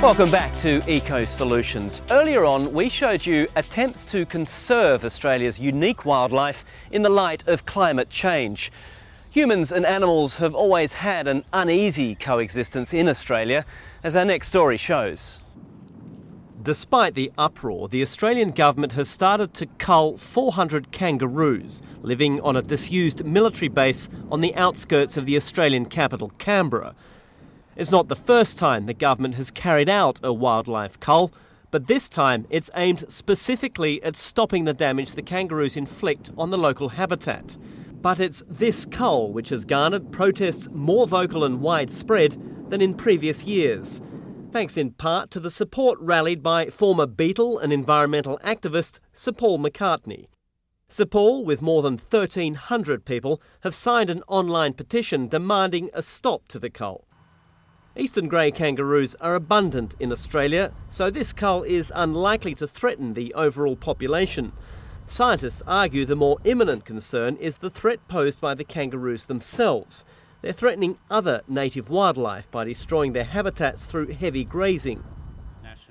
Welcome back to Eco Solutions. Earlier on, we showed you attempts to conserve Australia's unique wildlife in the light of climate change. Humans and animals have always had an uneasy coexistence in Australia, as our next story shows. Despite the uproar, the Australian government has started to cull 400 kangaroos living on a disused military base on the outskirts of the Australian capital, Canberra. It's not the first time the government has carried out a wildlife cull, but this time it's aimed specifically at stopping the damage the kangaroos inflict on the local habitat. But it's this cull which has garnered protests more vocal and widespread than in previous years, thanks in part to the support rallied by former beetle and environmental activist Sir Paul McCartney. Sir Paul, with more than 1,300 people, have signed an online petition demanding a stop to the cull. Eastern grey kangaroos are abundant in Australia, so this cull is unlikely to threaten the overall population. Scientists argue the more imminent concern is the threat posed by the kangaroos themselves. They're threatening other native wildlife by destroying their habitats through heavy grazing.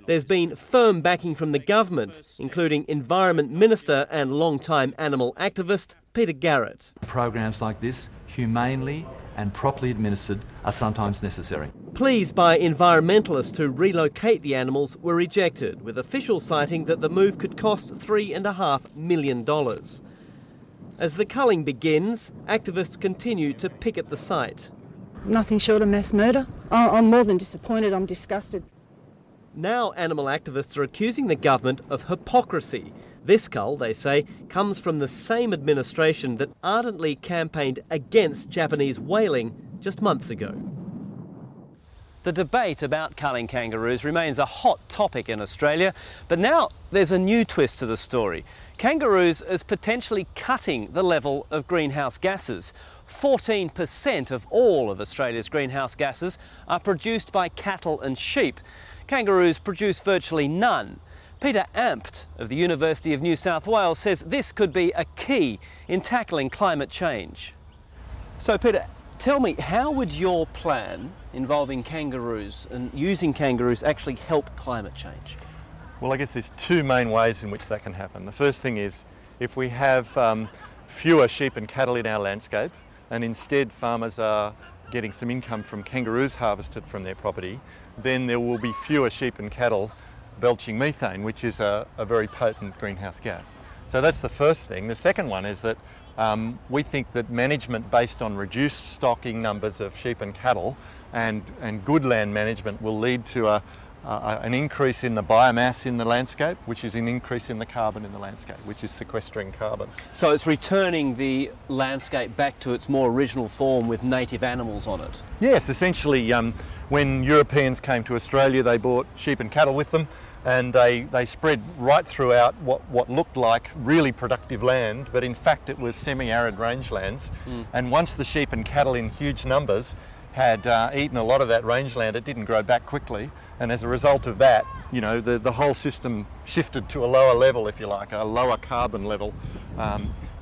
There's been firm backing from the government, including Environment Minister and long-time animal activist Peter Garrett. Programs like this, humanely and properly administered, are sometimes necessary. Pleas by environmentalists to relocate the animals were rejected, with officials citing that the move could cost $3.5 million. As the culling begins, activists continue to picket the site. Nothing short of mass murder. I'm more than disappointed, I'm disgusted. Now animal activists are accusing the government of hypocrisy. This cull, they say, comes from the same administration that ardently campaigned against Japanese whaling just months ago. The debate about culling kangaroos remains a hot topic in Australia, but now there's a new twist to the story. Kangaroos as potentially cutting the level of greenhouse gases. 14% of all of Australia's greenhouse gases are produced by cattle and sheep. Kangaroos produce virtually none. Peter Ampt of the University of New South Wales says this could be a key in tackling climate change. So Peter, tell me, how would your plan involving kangaroos and using kangaroos actually help climate change? Well, I guess there's two main ways in which that can happen. The first thing is if we have fewer sheep and cattle in our landscape, and instead farmers are getting some income from kangaroos harvested from their property, then there will be fewer sheep and cattle belching methane, which is a very potent greenhouse gas. So that's the first thing. The second one is that we think that management based on reduced stocking numbers of sheep and cattle and good land management will lead to an increase in the biomass in the landscape, which is an increase in the carbon in the landscape, which is sequestering carbon. So it's returning the landscape back to its more original form with native animals on it? Yes, essentially when Europeans came to Australia, they brought sheep and cattle with them, and they spread right throughout what looked like really productive land, but in fact it was semi-arid rangelands. And once the sheep and cattle in huge numbers had eaten a lot of that rangeland, it didn't grow back quickly, and as a result of that, you know, the whole system shifted to a lower level, if you like, a lower carbon level.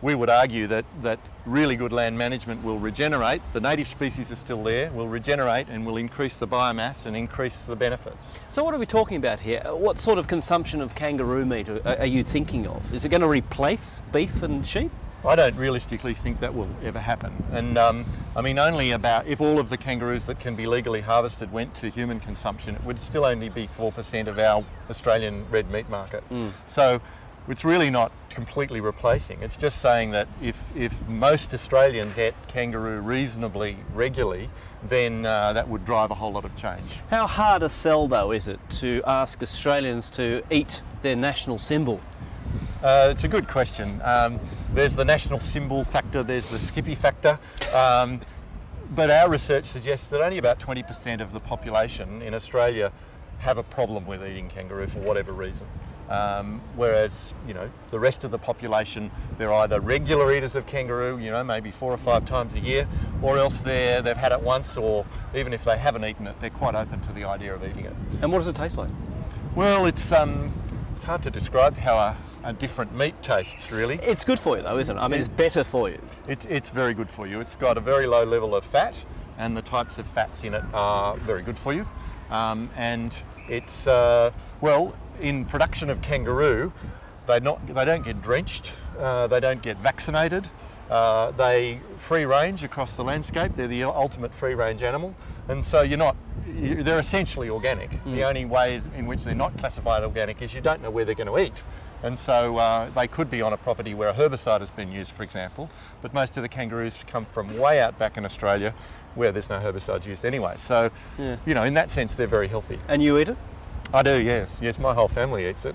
We would argue that really good land management will regenerate, the native species are still there, will regenerate and will increase the biomass and increase the benefits. So what are we talking about here? What sort of consumption of kangaroo meat are you thinking of? Is it going to replace beef and sheep? I don't realistically think that will ever happen. And I mean, only about, if all of the kangaroos that can be legally harvested went to human consumption, it would still only be 4% of our Australian red meat market. So it's really not completely replacing. It's just saying that if most Australians ate kangaroo reasonably regularly, then that would drive a whole lot of change. How hard a sell, though, is it to ask Australians to eat their national symbol? It's a good question. There's the national symbol factor, there's the Skippy factor, but our research suggests that only about 20% of the population in Australia have a problem with eating kangaroo for whatever reason. Whereas, you know, the rest of the population, they're either regular eaters of kangaroo, you know, maybe 4 or 5 times a year, or else they've had it once, or even if they haven't eaten it, they're quite open to the idea of eating it. And what does it taste like? Well, it's hard to describe how a different meat tastes, really. It's good for you, though, isn't it? I mean, it's better for you. It's very good for you. It's got a very low level of fat, and the types of fats in it are very good for you. And It's, well, in production of kangaroo, they don't get drenched, they don't get vaccinated, they free range across the landscape. They're the ultimate free range animal, and so they're essentially organic. The only ways in which they're not classified organic is you don't know where they're going to eat. And so they could be on a property where a herbicide has been used, for example, but most of the kangaroos come from way out back in Australia where there's no herbicides used anyway. So, you know, in that sense, they're very healthy. And you eat it? I do, yes. Yes, my whole family eats it.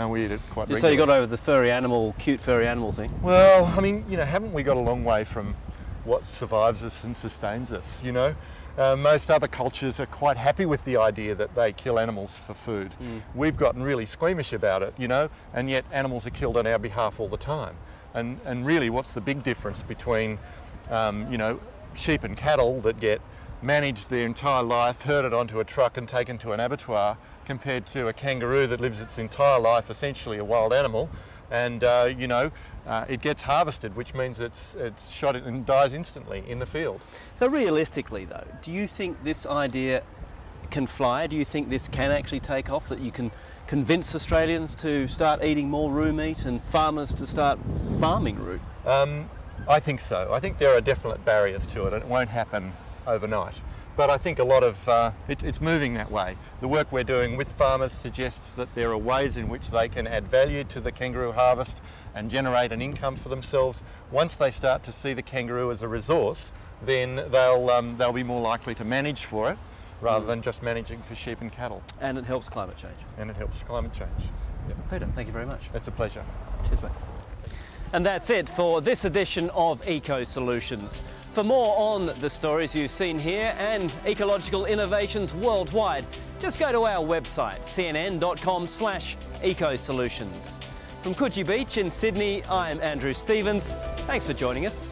We eat it quite regularly. So you got over the cute furry animal thing? Well, I mean, you know, haven't we got a long way from what survives us and sustains us, you know? Most other cultures are quite happy with the idea that they kill animals for food. We've gotten really squeamish about it, you know, and yet animals are killed on our behalf all the time. And really, what's the big difference between, you know, sheep and cattle that get managed their entire life, herded onto a truck and taken to an abattoir, compared to a kangaroo that lives its entire life essentially a wild animal, and you know, it gets harvested, which means it's shot and dies instantly in the field. So realistically though, do you think this idea can fly? Do you think this can actually take off, that you can convince Australians to start eating more roo meat and farmers to start farming roo? I think so. I think there are definite barriers to it, and it won't happen overnight. But I think a lot of it's moving that way. The work we're doing with farmers suggests that there are ways in which they can add value to the kangaroo harvest and generate an income for themselves. Once they start to see the kangaroo as a resource, then they'll be more likely to manage for it rather than just managing for sheep and cattle. And it helps climate change. And it helps climate change. Yep. Peter, thank you very much. It's a pleasure. Cheers, mate. And that's it for this edition of Eco Solutions. For more on the stories you've seen here and ecological innovations worldwide, just go to our website, cnn.com/ecosolutions. From Coogee Beach in Sydney, I'm Andrew Stevens. Thanks for joining us.